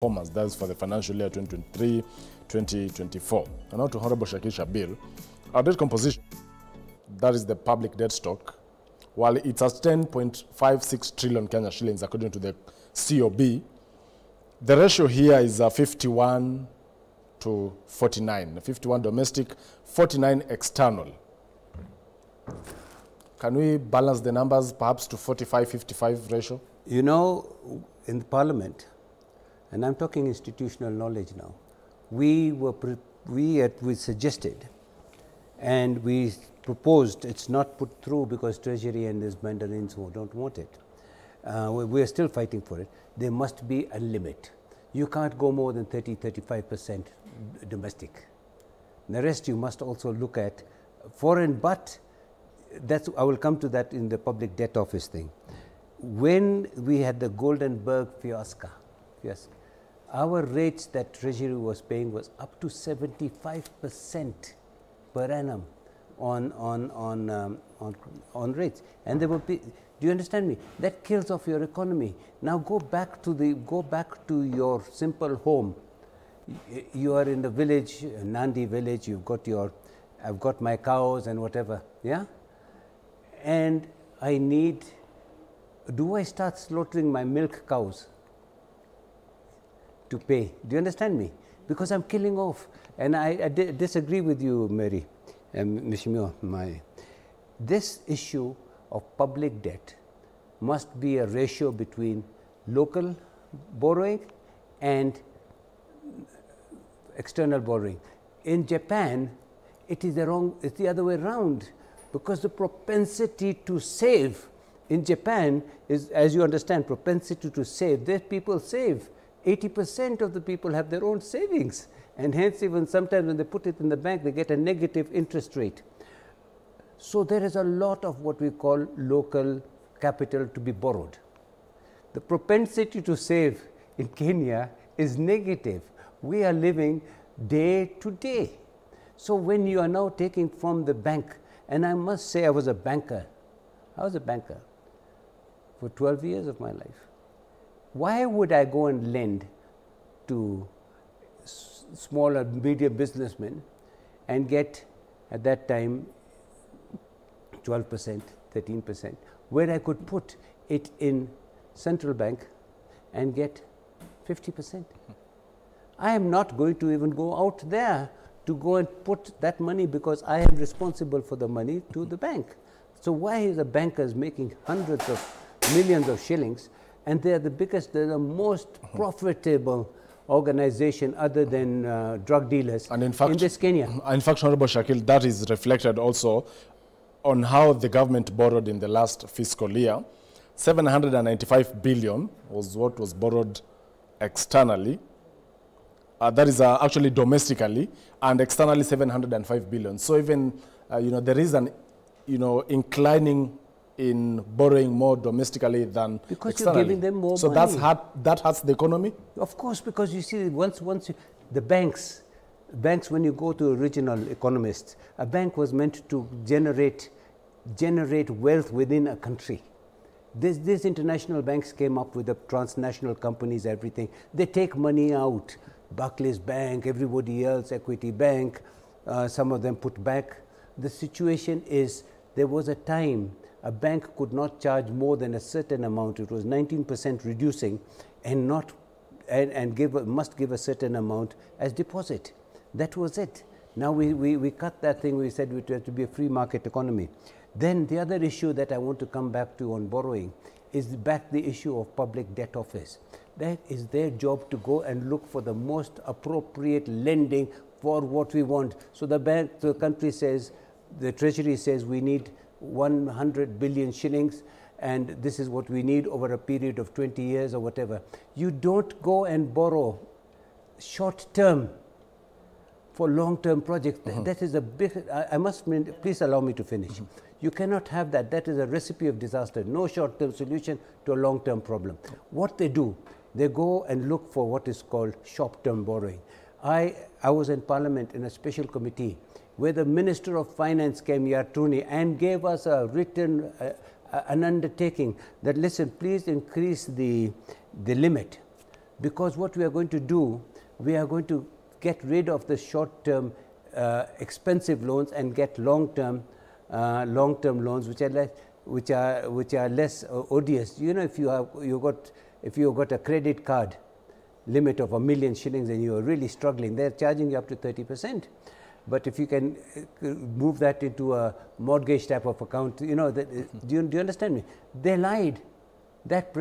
performance. That is for the financial year 2023-2024. And now to Honorable Shakil Shabir. Our debt composition, that is the public debt stock, while it's at 10.56 trillion Kenya shillings according to the COB, the ratio here is 51 to 49. 51 domestic, 49 external. Can we balance the numbers perhaps to 45-55 ratio? You know, in the Parliament, and I'm talking institutional knowledge now, we suggested and we proposed, it's not put through because Treasury and these mandarins who don't want it. We are still fighting for it. There must be a limit. You can't go more than 30-35% domestic. The rest you must also look at foreign, but that's, I will come to that in the public debt office thing. When we had the Goldenberg fiasco, our rates that Treasury was paying was up to 75% per annum on rates, and they will be. Do you understand me? That kills off your economy. Now go back to your simple home. You are in the village, Nandi village. You've got your, I've got my cows and whatever. Yeah, and I need. Do I start slaughtering my milk cows to pay? Do you understand me? Because I'm killing off. And I disagree with you, Mary, Mishmio. This issue of public debt must be a ratio between local borrowing and external borrowing. In Japan, it's the other way around, because the propensity to save in Japan is, as you understand, propensity to save. There people save. 80% of the people have their own savings, and hence even sometimes when they put it in the bank, they get a negative interest rate. So there is a lot of what we call local capital to be borrowed. The propensity to save in Kenya is negative. We are living day to day. So when you are now taking from the bank, and I must say I was a banker. I was a banker for 12 years of my life. Why would I go and lend to small and medium businessmen and get, at that time, 12%, 13%, where I could put it in central bank and get 50%? I am not going to even go out there to go and put that money, because I am responsible for the money to the bank. So why is the bankers making hundreds of millions of shillings, and they are the biggest, they are the most profitable organization other than drug dealers, and in fact, in this Kenya? In fact, Honorable Shakil, that is reflected also on how the government borrowed in the last fiscal year. 795 billion was what was borrowed externally. That is actually domestically, and externally 705 billion. So even, there is an, inclining in borrowing more domestically than because externally. You're giving them more so money. That hurts the economy? Of course, because you see, the banks, when you go to original economists, a bank was meant to generate wealth within a country. These international banks came up with the transnational companies, everything. They take money out. Barclays Bank, everybody else, Equity Bank, some of them put back. The situation is, there was a time a bank could not charge more than a certain amount. It was 19% reducing, and must give a certain amount as deposit. That was it. Now we cut that thing. We said it had to be a free market economy. Then the other issue that I want to come back to on borrowing is the issue of public debt office. That is their job to go and look for the most appropriate lending for what we want. So the country says, the Treasury says we need 100 billion shillings, and this is what we need over a period of 20 years or whatever. You don't go and borrow short term for long-term projects. That is a big, please allow me to finish. You cannot have that. That is a recipe of disaster. No short-term solution to a long-term problem. What they do, they go and look for what is called short-term borrowing. I was in Parliament in a special committee where the Minister of Finance came, Yartuni, and gave us a written, an undertaking that, listen, please increase the limit Because what we are going to do, we are going to get rid of the short-term expensive loans and get long-term loans which are less odious. You know, if you got a credit card limit of 1 million shillings and you are really struggling, they're charging you up to 30%. But if you can move that into a mortgage type of account, you know, do you understand me? They lied. That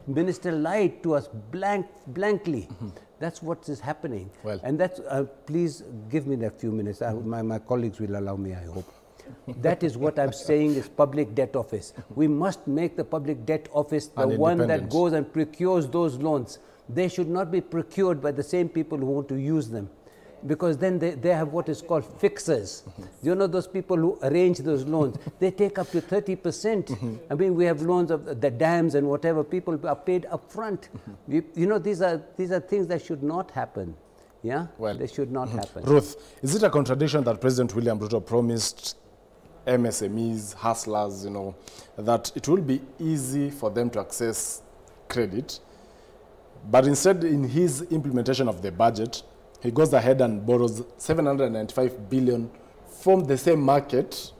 minister lied to us blankly. That's what is happening. Well, and that's, please give me a few minutes. My colleagues will allow me, I hope. That is what I'm saying is public debt office. We must make the public debt office the one that goes and procures those loans. They should not be procured by the same people who want to use them. Because then they have what is called fixers. You know, those people who arrange those loans, they take up to 30%. I mean, we have loans of the dams and whatever, people are paid up front. You know, these are things that should not happen. Yeah? Well, they should not happen. Ruth, is it a contradiction that President William Ruto promised MSMEs, hustlers, you know, that it will be easy for them to access credit, but instead in his implementation of the budget, he goes ahead and borrows 795 billion from the same market,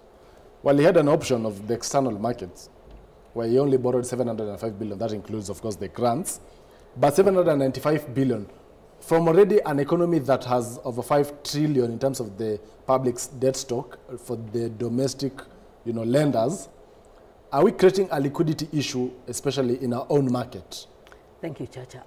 while he had an option of the external markets, where he only borrowed 705 billion. That includes, of course, the grants, but 795 billion from already an economy that has over 5 trillion in terms of the public's debt stock for the domestic, you know, lenders. Are we creating a liquidity issue, especially in our own market? Thank you, Chacha.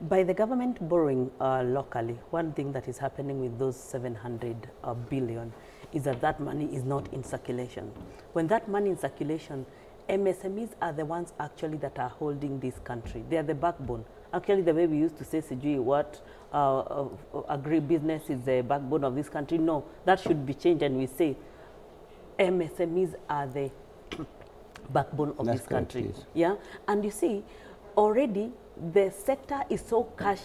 By the government borrowing locally, one thing that is happening with those 700 billion is that money is not in circulation. When that money in circulation, MSMEs are the ones actually that are holding this country. They are the backbone. Actually, the way we used to say, Sijui, what agribusiness is the backbone of this country. No, that should be changed, and we say MSMEs are the backbone of this country. Correct, yeah, and you see, already the sector is so cash,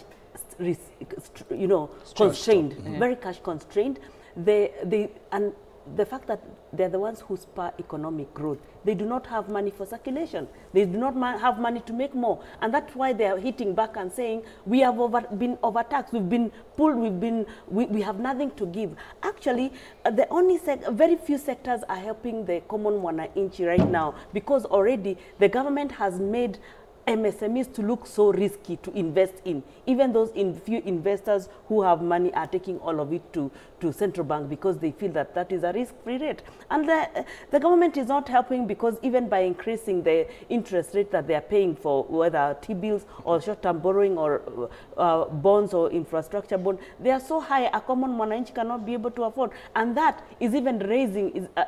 you know, constrained, very cash constrained. And the fact that they're the ones who spur economic growth, they do not have money for circulation. They do not have money to make more. And that's why they are hitting back and saying, we have been overtaxed, we've been pulled, we have nothing to give. Actually, the only very few sectors are helping the common mwananchi right now, because already the government has made MSMEs to look so risky to invest in. Even those few investors who have money are taking all of it to central bank because they feel that that is a risk-free rate. And the government is not helping, because even by increasing the interest rate that they are paying for whether T-bills or short-term borrowing or bonds or infrastructure bond, they are so high a common mwananchi cannot be able to afford. And that is even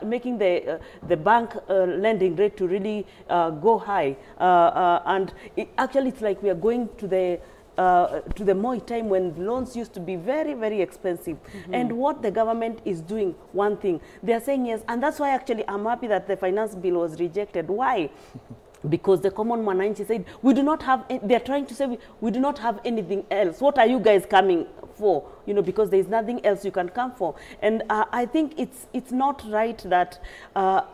making the bank lending rate to really go high. And actually, it's like we are going to the Moi time when loans used to be very, very expensive. And what the government is doing, one thing, they are saying yes, and that's why actually I'm happy that the finance bill was rejected. Why? Because the common mwananchi said, we do not have, they're trying to say, we do not have anything else. What are you guys coming for? You know, because there's nothing else you can come for. And I think it's not right that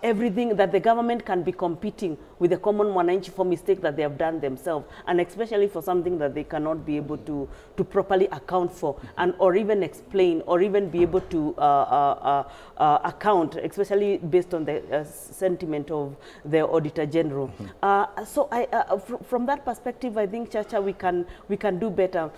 everything, that the government can be competing with the common mwananchi for mistake that they have done themselves, and especially for something that they cannot be able to properly account for, and or even explain, or even be able to account, especially based on the sentiment of the Auditor General. So from that perspective, I think, Chacha, we can do better.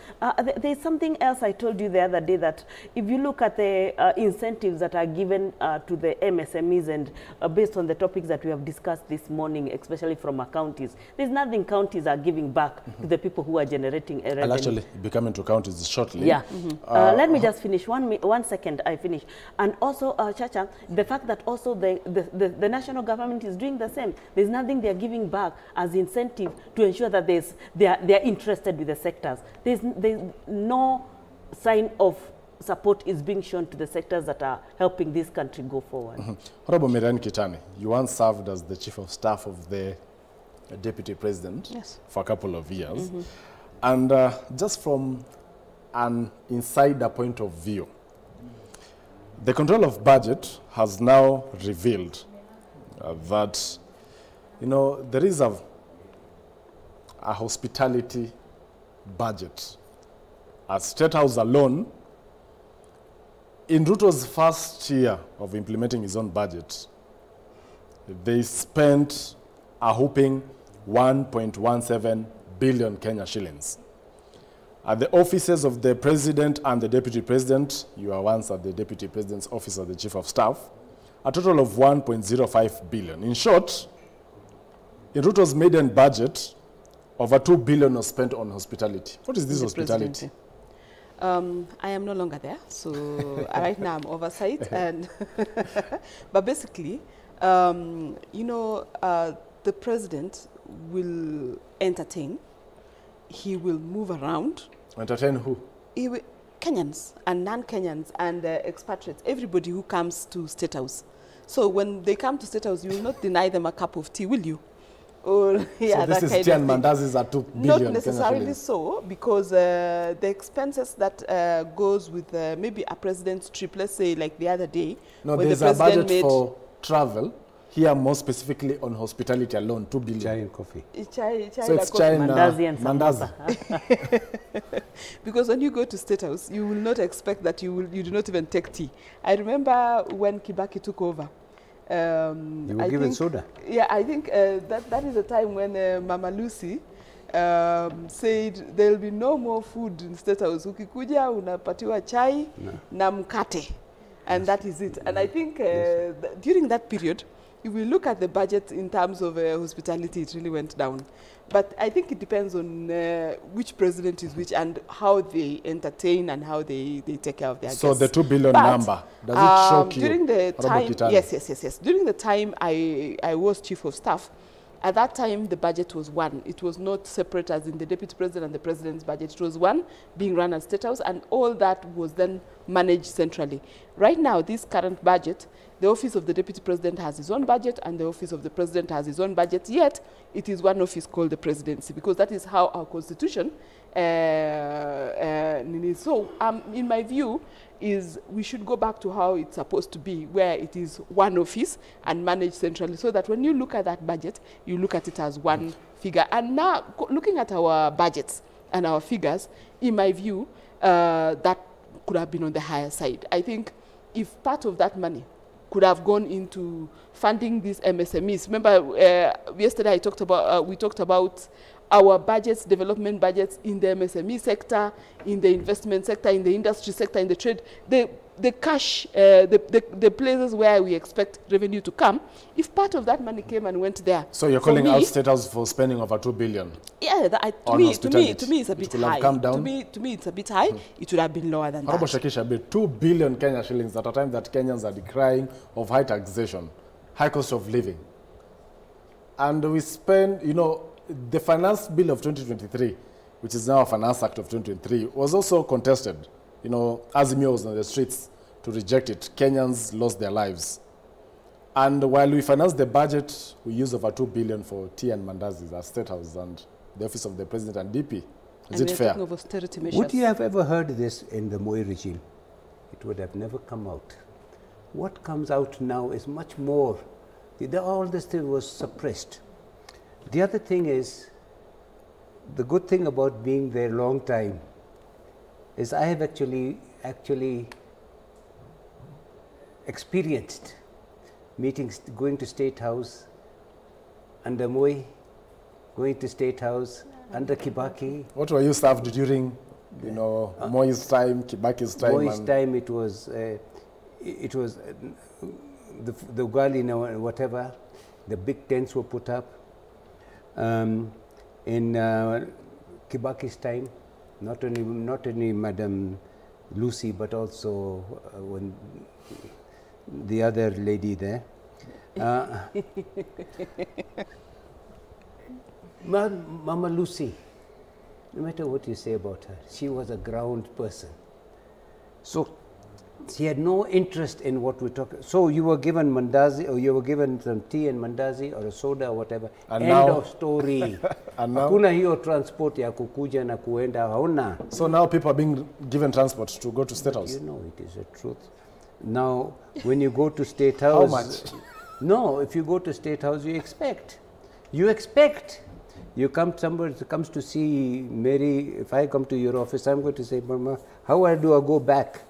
There's something else I told you the other day, that if you look at the incentives that are given to the MSMEs, and based on the topics that we have discussed this morning, especially from our counties, there's nothing counties are giving back to the people who are generating a revenue. I'll actually be coming to counties shortly. Yeah. Let me just finish. One second, I finish. And also, Chacha, the fact that also the national government is doing the same. There's nothing they're giving back as incentive to ensure that they're interested with the sectors. There's no sign of support is being shown to the sectors that are helping this country go forward. Honorable Miriam Kitani, you once served as the Chief of Staff of the Deputy President for a couple of years. And just from an insider point of view, the control of budget has now revealed that, you know, there is a hospitality budget. At State House alone, in Ruto's first year of implementing his own budget, they spent a whopping 1.17 billion Kenya shillings. At the offices of the president and the deputy president, you are once at the deputy president's office as the chief of staff, a total of 1.05 billion. In short, in Ruto's maiden budget, over 2 billion was spent on hospitality. What is this hospitality? I am no longer there, so right now I'm oversight. And but basically, you know, the president will entertain. He will move around. Entertain who? He will, Kenyans and non-Kenyans and expatriates, everybody who comes to State House. So when they come to State House, you will not deny them a cup of tea, will you? Or, yeah, so this is tea and mandazis at 2 billion. Not necessarily so, because the expenses that goes with maybe a president's trip, let's say like the other day. No, there's a budget for travel. Here, more specifically on hospitality alone, 2 billion. Chai and coffee. Chai so it's chai and mandazi and mandazi. Because when you go to State House, you will not expect that you do not even take tea. I remember when Kibaki took over. You were given soda. Yeah, I think that is the time when Mama Lucy said there will be no more food in State House. Ukikuja unapatiwa chai na mkate. And that is it. And I think during that period, if we look at the budget in terms of hospitality, it really went down. But I think it depends on which president is which and how they entertain and how they take care of their guests. So the 2 billion number, does it shock you? During the time, yes. During the time I was chief of staff, at that time the budget was one. It was not separate as in the deputy president and the president's budget. It was one being run at State House, and all that was then managed centrally. Right now, this current budget, the office of the deputy president has his own budget and the office of the president has his own budget, yet it is one office called the presidency, because that is how our constitution so in my view is we should go back to how it's supposed to be, where it is one office and managed centrally, so that when you look at that budget, you look at it as one figure. And now looking at our budgets and our figures, in my view, that could have been on the higher side. I think if part of that money could have gone into funding these MSMEs. Remember, yesterday we talked about our budgets, development budgets in the MSME sector, in the investment sector, in the industry sector, in the trade. The cash, the places where we expect revenue to come, if part of that money came and went there. So you're calling out State House for spending over 2 billion? Yeah, to me it's a bit high. Come down? To me it's a bit high. It would have been lower than that. How about Shakisha, 2 billion Kenya shillings at a time that Kenyans are decrying of high taxation, high cost of living. And we spend, you know, the Finance Bill of 2023, which is now a Finance Act of 2023, was also contested. You know, Azimio was on the streets to reject it. Kenyans lost their lives. And while we finance the budget, we use over 2 billion for tea and mandazis at State House and the office of the president and DP. Is it fair? Of austerity measures. Would you have ever heard this in the Moi regime? It would have never come out. What comes out now is much more. All this thing was suppressed. The other thing is, the good thing about being there a long time is I have actually experienced meetings, going to State House under Moi, going to State House under Kibaki. What were you served during, you know, Moi's time, Kibaki's time? Moi's time, it was the ugali, you know, whatever. The big tents were put up. In Kibaki's time, not only Madam Lucy, but also when the other lady there. Mama Lucy, no matter what you say about her, she was a ground person. So she had no interest in what we talk. So you were given mandazi, or you were given some tea and mandazi or a soda or whatever. And end now, of story. And now, hakuna hiyo transport ya kukuja na kuenda, hauna. So now people are being given transport to go to State House. You know, it is a truth. Now, when you go to State House, how much? No, if you go to State House, you expect. You come, somebody comes to see Mary, if I come to your office, I'm going to say, Mama, how do I go back?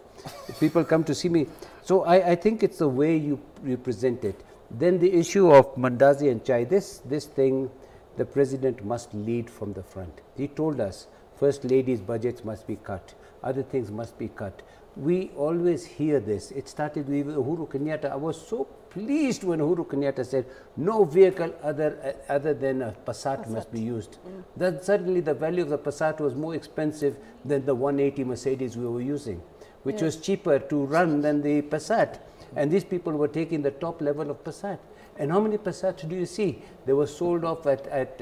People come to see me. So I think it's the way you present it. Then the issue of Mandazi and Chai, this thing, the president must lead from the front. He told us, First Lady's budgets must be cut, other things must be cut. We always hear this. It started with Uhuru Kenyatta. I was so pleased when Uhuru Kenyatta said, no vehicle other than a Passat must be used. That suddenly the value of the Passat was more expensive than the 180 Mercedes we were using, which was cheaper to run than the Passat. And these people were taking the top level of Passat. And how many Passats do you see? They were sold off at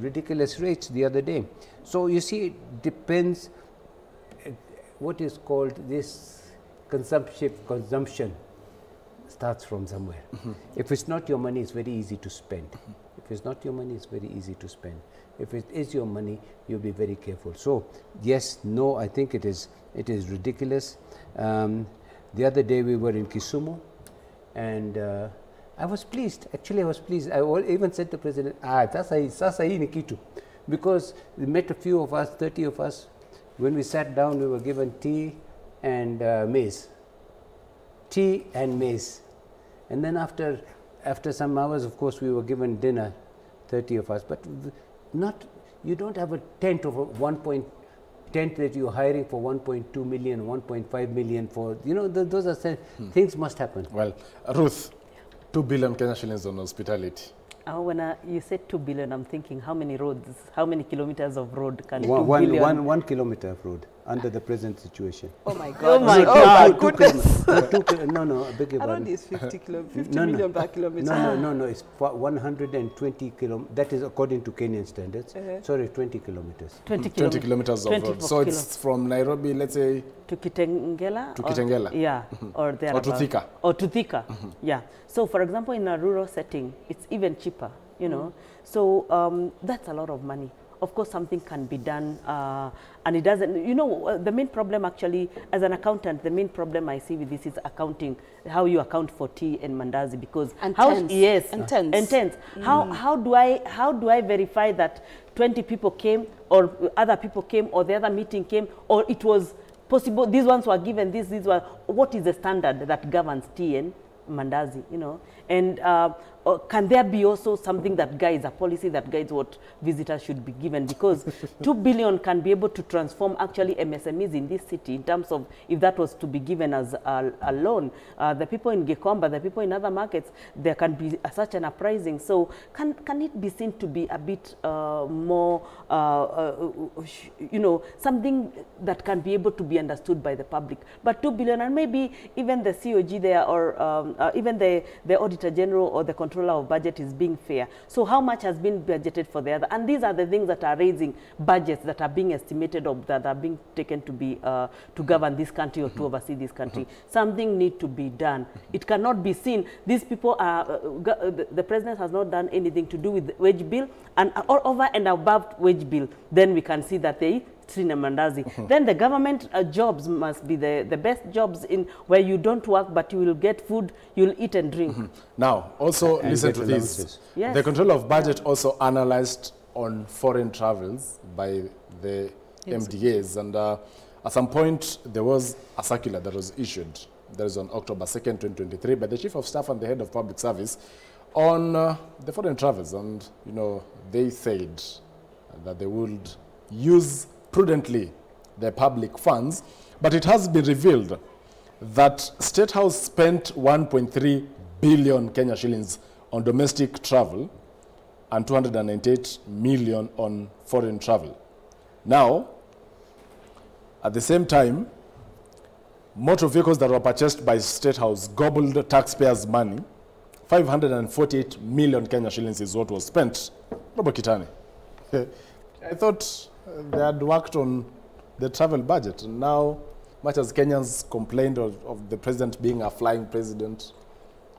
ridiculous rates the other day. So you see, it depends what is called this consumption starts from somewhere. If it's not your money, it's very easy to spend. If it's not your money, it's very easy to spend. If it is your money, you'll be very careful. So yes, no, I think it is ridiculous. The other day we were in Kisumu, and I was pleased. Actually, I was pleased. I even said to the president, sasa hii ni kitu. Because we met a few of us, 30 of us. When we sat down, we were given tea and maize. Tea and maize. And then after some hours, of course, we were given dinner, 30 of us. But you don't have a tent of tent that you're hiring for 1.2 million, 1.5 million for, those are things must happen. Well, Ruth, 2 billion Kenya shillings on hospitality. When you said 2 billion, I'm thinking how many roads, how many kilometers of road can 2 billion? One kilometer of road under the present situation. Oh my God. Oh my God. Goodness. No, I beg your pardon. Around is 50 million per kilometer. No, it's 120 kilometers. That is according to Kenyan standards. Sorry, 20 kilometers. 20 kilometers of road. So it's from Nairobi, let's say, to Kitengela? To Kitengela. Yeah, or there. Or to Thika. Or to Thika, yeah. So for example, in a rural setting, it's even cheaper, So that's a lot of money. Of course, something can be done, and it doesn't, the main problem actually, as an accountant, the main problem I see with this is accounting, how you account for tea and mandazi, because and yes, and tens. How do I verify that 20 people came, or other people came, or the other meeting came, or it was possible, these ones were given this, these were, what is the standard that governs tea and mandazi, and can there be also something that guides, a policy that guides what visitors should be given? Because 2 billion can be able to transform actually MSMEs in this city in terms of if that was to be given as a loan. The people in Gikomba, the people in other markets, there can be such an uprising. So can it be seen to be a bit more, something that can be able to be understood by the public? But 2 billion, and maybe even the COG there, or even the Auditor General or the Controller of Budget is being fair. So how much has been budgeted for the other? And these are the things that are raising budgets that are being estimated or that are being taken to be to govern this country or to oversee this country. Something needs to be done. It cannot be seen. These people are, the president has not done anything to do with the wage bill, and over and above wage bill, then we can see that they mandazi. Then the government jobs must be the best jobs in where you don't work, but you will get food, you'll eat and drink. Now, also listen to this. Yes. The Controller of Budget also analyzed on foreign travels by the MDAs, and at some point there was a circular that was issued. That is on October 2nd, 2023, by the Chief of Staff and the Head of Public Service on the foreign travels, and they said that they would use prudently the public funds, but it has been revealed that State House spent 1.3 billion Kenya shillings on domestic travel and 298 million on foreign travel. Now, at the same time, motor vehicles that were purchased by State House gobbled taxpayers' money. 548 million Kenya shillings is what was spent. Robo Kitani. I thought they had worked on the travel budget. And now, much as Kenyans complained of the president being a flying president,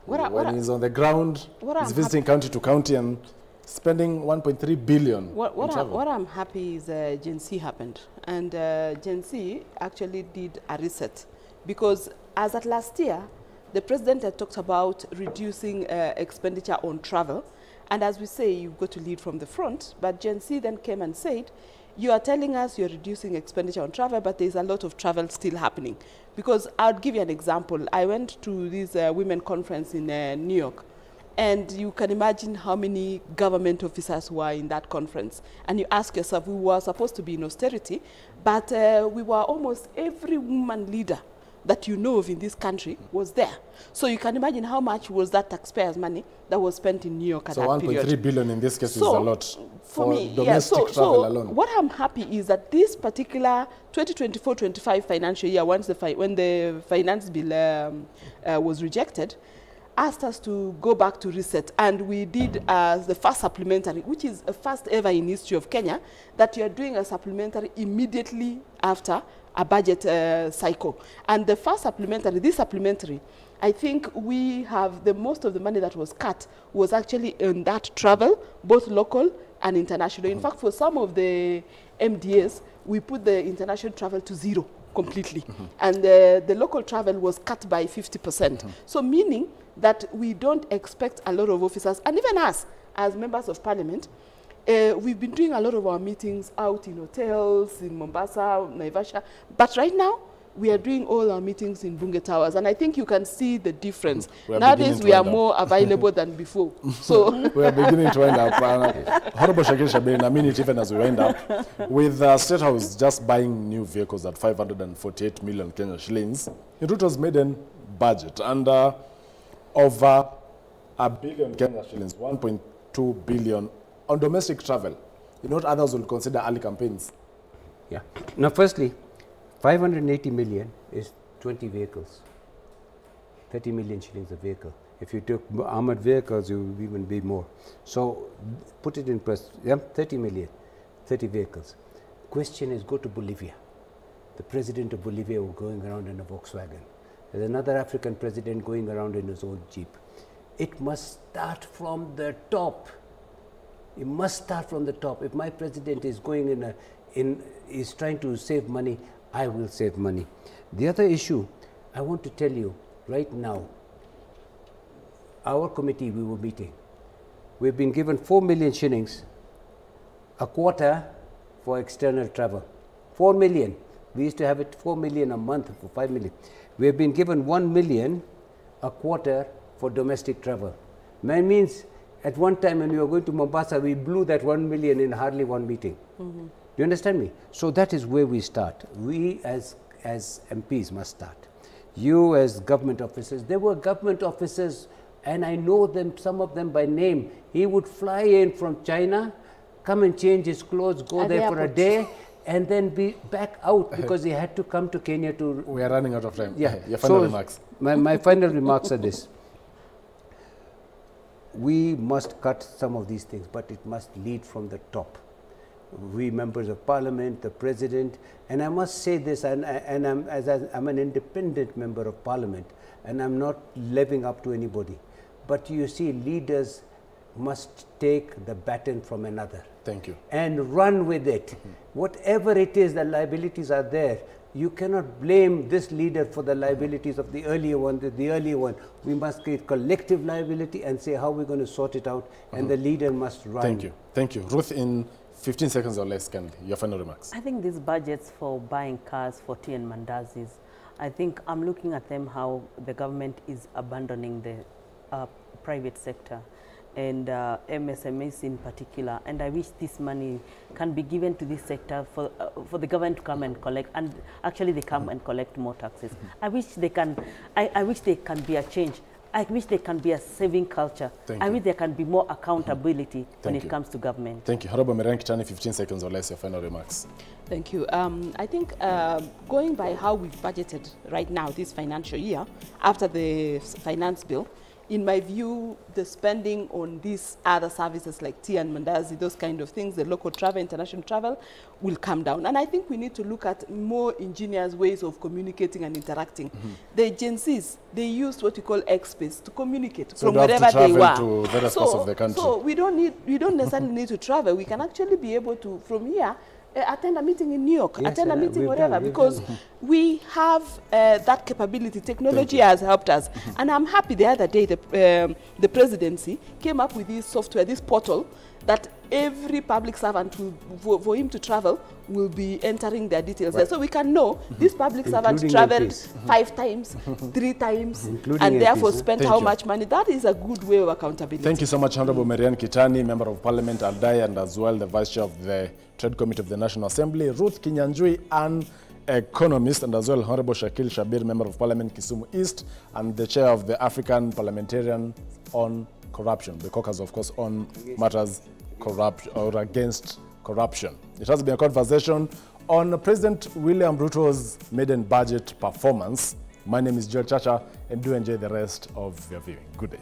when he's on the ground, he's visiting county to county and spending 1.3 billion. What I'm happy is Gen Z happened. And Gen Z actually did a reset. Because as at last year, the president had talked about reducing expenditure on travel. And as we say, you've got to lead from the front. But Gen Z then came and said, you are telling us you're reducing expenditure on travel, but there's a lot of travel still happening. Because I'll give you an example. I went to this women conference in New York, and you can imagine how many government officers were in that conference. And you ask yourself, we were supposed to be in austerity, but we were almost every woman leader that you know of in this country was there. So you can imagine how much was that taxpayers' money that was spent in New York at that period. So 1.3 billion in this case is a lot for me, domestic travel alone. What I'm happy is that this particular 2024-25 financial year, when the finance bill was rejected, asked us to go back to reset, and we did the first supplementary, which is a first ever in history of Kenya, that you're doing a supplementary immediately after a budget cycle. And the first supplementary, this supplementary, I think we have most of the money that was cut was actually in that travel, both local and international. In fact, for some of the MDAs, we put the international travel to zero completely. And the local travel was cut by 50%. So meaning that we don't expect a lot of officers, and even us as members of parliament, we've been doing a lot of our meetings out in hotels, in Mombasa, Naivasha, but right now, we are doing all our meetings in Bunge Towers, and I think you can see the difference. Nowadays, we are more available than before. So we are beginning to wind up. Honorable Shakir Shabir, in a minute, even as we wind up, with State House just buying new vehicles at 548 million Kenya shillings, in Ruto's maiden budget, and over $1 billion Kenya shillings, 1.2 billion on domestic travel. You know what others will consider early campaigns? Yeah. Now, firstly, 580 million is 20 vehicles. 30 million shillings a vehicle. If you took armored vehicles, you would even be more. So, put it in perspective. Yeah, 30 million, 30 vehicles. Question is, go to Bolivia. The president of Bolivia was going around in a Volkswagen. There's another African president going around in his own Jeep. It must start from the top. It must start from the top. If my president is going is trying to save money, I will save money. The other issue, I want to tell you right now, our committee, we were meeting. We've been given 4 million shillings, a quarter for external travel. 4 million. We used to have it 4 million a month for 5 million. We have been given 1 million a quarter for domestic travel. That means at one time when we were going to Mombasa, we blew that 1 million in hardly one meeting. Do you understand me? So that is where we start. We as MPs must start. You as government officers, there were government officers, and I know them, some of them by name. He would fly in from China, come and change his clothes, go there for a day, and then be back out because he had to come to Kenya to... We are running out of time. Yeah. Your final remarks. My final remarks are this. We must cut some of these things, but it must lead from the top. We members of parliament, the president, and I must say this, and I'm an independent member of parliament, and I'm not living up to anybody. But you see, leaders must take the baton from another. Thank you. And run with it. Whatever it is, the liabilities are there. You cannot blame this leader for the liabilities of the earlier one, the earlier one. We must create collective liability and say how we're going to sort it out, and the leader must run. Thank you. Thank you. Ruth, in 15 seconds or less, kindly, your final remarks. I think these budgets for buying cars for tea and mandazis, I think I'm looking at them how the government is abandoning the private sector and MSMEs in particular, and I wish this money can be given to this sector for the government to come and collect, and actually they come and collect more taxes. I wish they can. I wish there can be a change. I wish there can be a saving culture. I wish there can be more accountability when it comes to government. Thank you. Honorable Miran Kitani, 15 seconds or less, your final remarks. Thank you. I think going by how we've budgeted right now this financial year, after the finance bill, in my view, the spending on these other services like tea and mandazi, those kind of things, the local travel, international travel, will come down. And I think we need to look at more ingenious ways of communicating and interacting. The agencies, they used what you call X-Space to communicate from wherever they were. To various parts of the country. So we don't necessarily need to travel. We can actually be able to, from here, attend a meeting in New York, Yes, attend a meeting we've wherever, done, we've because done. we have that capability. Technology has helped us. And I'm happy the other day the presidency came up with this software, this portal, that every public servant, for him to travel, will be entering their details there. So we can know this public servant Including traveled MPs. 5 times, 3 times, Including and therefore MPs, spent Thank how you. much money. That is a good way of accountability. Thank you so much, Honorable Marian Kitani, Member of Parliament Aldai, and as well the Vice Chair of the Trade Committee of the National Assembly, Ruth Kinyanjui, an economist, and as well Honorable Shakil Shabir, Member of Parliament Kisumu East, and the Chair of the African Parliamentarian on Corruption, the caucus, of course, on matters corrupt or against corruption. It has been a conversation on President William Ruto's maiden budget performance. My name is Joel Chacha, and do enjoy the rest of your viewing. Good day.